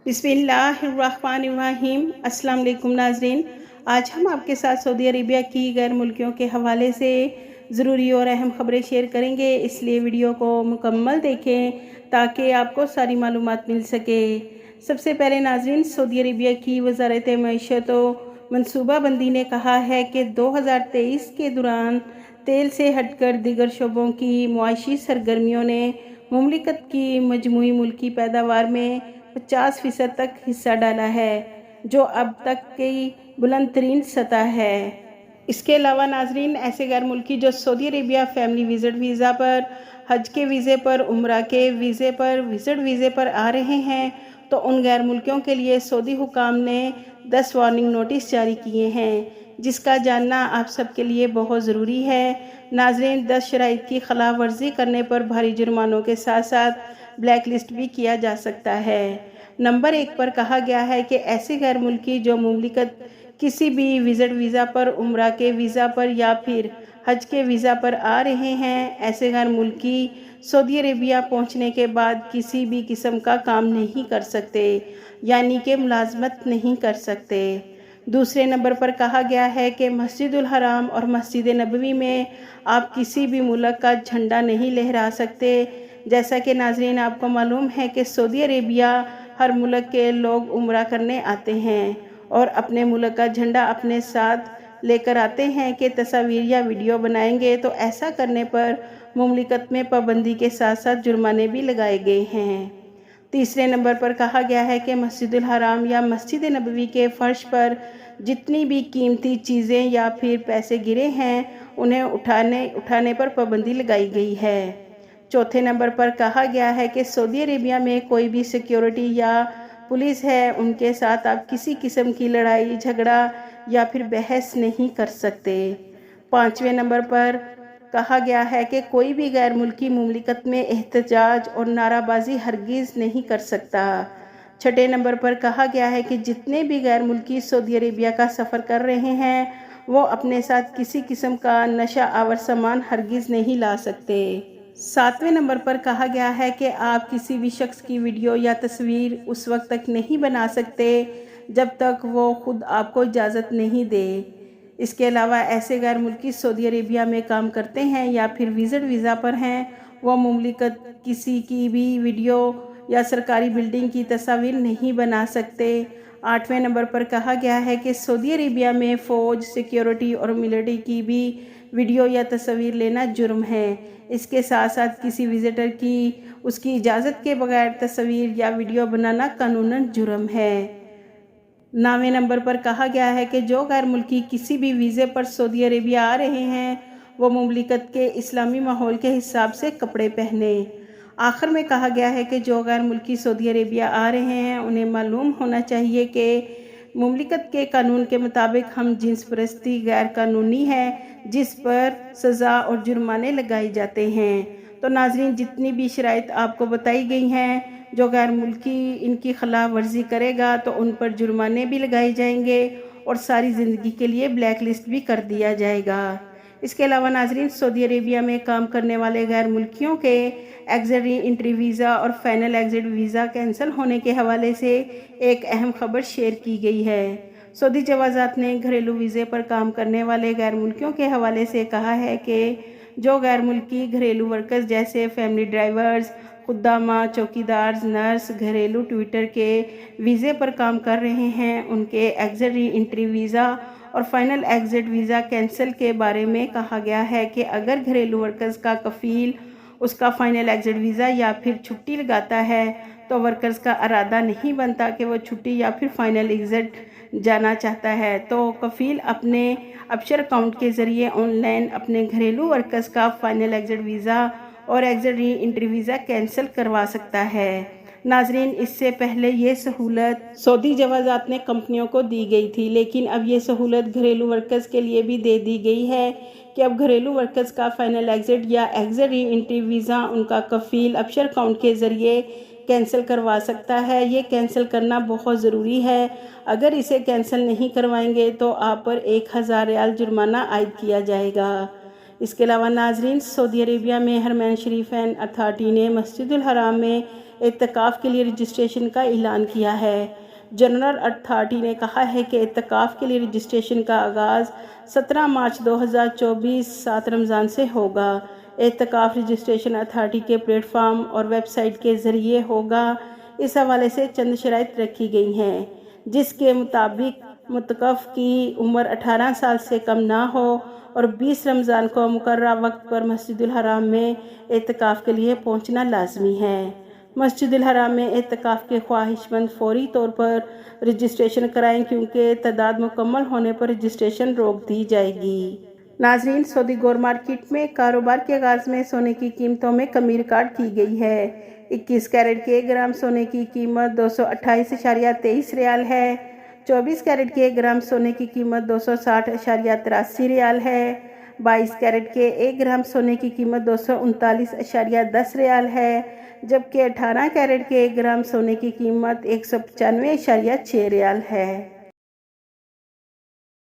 बिस्मिल्लाहिर्रहमानिर्रहीम। अस्सलाम वालेकुम नाज़रीन, आज हम आपके साथ सऊदी अरेबिया की गैर मुल्कियों के हवाले से ज़रूरी और अहम खबरें शेयर करेंगे, इसलिए वीडियो को मुकम्मल देखें ताकि आपको सारी मालूमात मिल सके। सबसे पहले नाज़रीन, सऊदी अरेबिया की वज़ारत मईशत व मनसूबाबंदी ने कहा है कि 2023 के दौरान तेल से हटकर दीगर शोबों की मुआशी सरगर्मियों ने मुमलिकत की मजमूई मुल्की पैदावार में 50% तक हिस्सा डाला है, जो अब तक की बुलंद तरीन सतह है। इसके अलावा नाजरीन, ऐसे गैर मुल्की जो Saudi Arabia family visit visa पर, हज के वीज़े पर, उम्रा के वीज़े पर, विज़िट वीज़े पर आ रहे हैं, तो उन गैर मुल्कियों के लिए सऊदी हुकाम ने 10 वार्निंग नोटिस जारी किए हैं, जिसका जानना आप सबके लिए बहुत ज़रूरी है। नाजरीन, 10 शराइत की खिलाफ वर्जी करने पर भारी जुर्मानों के साथ साथ ब्लैक लिस्ट भी किया जा सकता है। नंबर 1 पर कहा गया है कि ऐसे गैर मुल्की जो मुमलिकत किसी भी विज़िट वीज़ा पर, उम्रा के वीज़ा पर या फिर हज के वीज़ा पर आ रहे हैं, ऐसे गैर मुल्की सऊदी अरेबिया पहुंचने के बाद किसी भी किस्म का काम नहीं कर सकते, यानी कि मुलाजमत नहीं कर सकते। दूसरे नंबर पर कहा गया है कि मस्जिदुल हराम और मस्जिद नबवी में आप किसी भी मुल्क का झंडा नहीं लहरा सकते। जैसा कि नाजरीन आपको मालूम है कि सऊदी अरेबिया हर मुल्क के लोग उम्रा करने आते हैं और अपने मुल्क का झंडा अपने साथ लेकर आते हैं कि तस्वीर या वीडियो बनाएंगे, तो ऐसा करने पर मुमलिकत में पाबंदी के साथ साथ जुर्माने भी लगाए गए हैं। तीसरे नंबर पर कहा गया है कि मस्जिदुल हराम या मस्जिद नबवी के फर्श पर जितनी भी कीमती चीज़ें या फिर पैसे गिरे हैं, उन्हें उठाने पर पाबंदी लगाई गई है। चौथे नंबर पर कहा गया है कि सऊदी अरेबिया में कोई भी सिक्योरिटी या पुलिस है, उनके साथ आप किसी किस्म की लड़ाई झगड़ा या फिर बहस नहीं कर सकते। पाँचवें नंबर पर कहा गया है कि कोई भी गैर मुल्की मुमलिकत में एहतजाज और नाराबाजी हरगिज़ नहीं कर सकता। छठे नंबर पर कहा गया है कि जितने भी गैर मुल्की सऊदी अरेबिया का सफ़र कर रहे हैं, वो अपने साथ किसी किस्म का नशा आवर सामान हरगिज़ नहीं ला सकते। सातवें नंबर पर कहा गया है कि आप किसी भी शख्स की वीडियो या तस्वीर उस वक्त तक नहीं बना सकते जब तक वो खुद आपको इजाज़त नहीं दे। इसके अलावा ऐसे गैर मुल्की सऊदी अरेबिया में काम करते हैं या फिर विज़िट वीज़ा पर हैं, वो मुमलिकत किसी की भी वीडियो या सरकारी बिल्डिंग की तस्वीर नहीं बना सकते। आठवें नंबर पर कहा गया है कि सऊदी अरेबिया में फ़ौज, सिक्योरिटी और मिलिट्री की भी वीडियो या तस्वीर लेना जुर्म है। इसके साथ साथ किसी विजिटर की उसकी इजाज़त के बगैर तस्वीर या वीडियो बनाना कानूनन जुर्म है। 9वें नंबर पर कहा गया है कि जो गैर मुल्की किसी भी वीज़े पर सऊदी अरेबिया आ रहे हैं, वो मुमलिकत के इस्लामी माहौल के हिसाब से कपड़े पहने। आखिर में कहा गया है कि जो गैर मुल्की सऊदी अरेबिया आ रहे हैं, उन्हें मालूम होना चाहिए कि मुमलिकत के कानून के मुताबिक हम जिन्स परस्ती गैर कानूनी है, जिस पर सज़ा और जुर्माने लगाए जाते हैं। तो नाजरीन, जितनी भी शराइत आपको बताई गई हैं, जो गैर मुल्की इनकी खिलाफ वर्जी करेगा तो उन पर जुर्माने भी लगाए जाएंगे और सारी ज़िंदगी के लिए ब्लैक लिस्ट भी कर दिया जाएगा। इसके अलावा नाजरीन, सऊदी अरेबिया में काम करने वाले गैर मुल्कियों के एग्जिट री एंट्री वीज़ा और फाइनल एग्जिट वीज़ा कैंसिल होने के हवाले से एक अहम खबर शेयर की गई है। सऊदी जवाज़ात ने घरेलू वीज़े पर काम करने वाले गैर मुल्कियों के हवाले से कहा है कि जो गैर मुल्की घरेलू वर्कर्स जैसे फैमिली ड्राइवर्स, खुद्दामा, चौकीदार, नर्स घरेलू ट्विटर के वीज़े पर काम कर रहे हैं, उनके एग्जिट री एंट्री वीज़ा और फाइनल एग्जिट वीज़ा कैंसिल के बारे में कहा गया है कि अगर घरेलू वर्कर्स का कफ़ील उसका फाइनल एग्जिट वीज़ा या फिर छुट्टी लगाता है, तो वर्कर्स का इरादा नहीं बनता कि वो छुट्टी या फिर फाइनल एग्जिट जाना चाहता है, तो कफ़ील अपने अबशर अकाउंट के ज़रिए ऑनलाइन अपने घरेलू वर्कर्स का फाइनल एग्जिट वीज़ा और exit re entry visa cancel करवा सकता है। नाजरीन, इससे पहले ये सहूलत सऊदी जवाज़ात ने कंपनियों को दी गई थी, लेकिन अब ये सहूलत घरेलू वर्कर्स के लिए भी दे दी गई है कि अब घरेलू वर्कर्स का फाइनल एग्जिट या एग्जिट री एंट्री वीज़ा उनका कफ़ील अबशर अकाउंट के ज़रिए कैंसिल करवा सकता है। ये कैंसिल करना बहुत ज़रूरी है। अगर इसे कैंसिल नहीं करवाएंगे तो आप पर 1000 रियाल जुर्माना आयद किया जाएगा। इसके अलावा नाजरीन, सऊदी अरेबिया में हरमैन शरीफैन अथॉरिटी ने मस्जिदुल हराम में اعتکاف کے لیے رجسٹریشن کا اعلان کیا ہے۔ جنرل اتھارٹی نے کہا ہے کہ اعتکاف کے لیے رجسٹریشن کا آغاز 17 مارچ 2024 7 رمضان سے ہوگا۔ اعتکاف رجسٹریشن اتھارٹی کے پلیٹ فارم اور ویب سائٹ کے ذریعے ہوگا۔ اس حوالے سے چند شرائط رکھی گئی ہیں، جس کے مطابق معتکف کی عمر 18 سال سے کم نہ ہو اور 20 رمضان کو مقررہ وقت پر مسجد الحرام میں اعتکاف کے لیے پہنچنا لازمی ہے۔ مسجد الحرام میں اعتکاف کے خواہش مند فوری طور پر رجسٹریشن کرائیں، کیونکہ تعداد مکمل ہونے پر رجسٹریشن روک دی جائے گی۔ ناظرین، سعودی گولڈ مارکیٹ میں کاروبار کے آغاز میں سونے کی قیمتوں میں کمی ریکارڈ کی گئی ہے۔ 21 کیرٹ کے 1 گرام سونے کی قیمت 228.23 ریال ہے۔ 24 کیرٹ کے 1 گرام سونے کی قیمت 260.83 ریال ہے۔ 22 کیرٹ کے 1 گرام سونے کی قیمت 239.10 ریال ہے، جبکہ 18 کیرٹ کے 1 گرام سونے کی قیمت 195.6 ریال ہے۔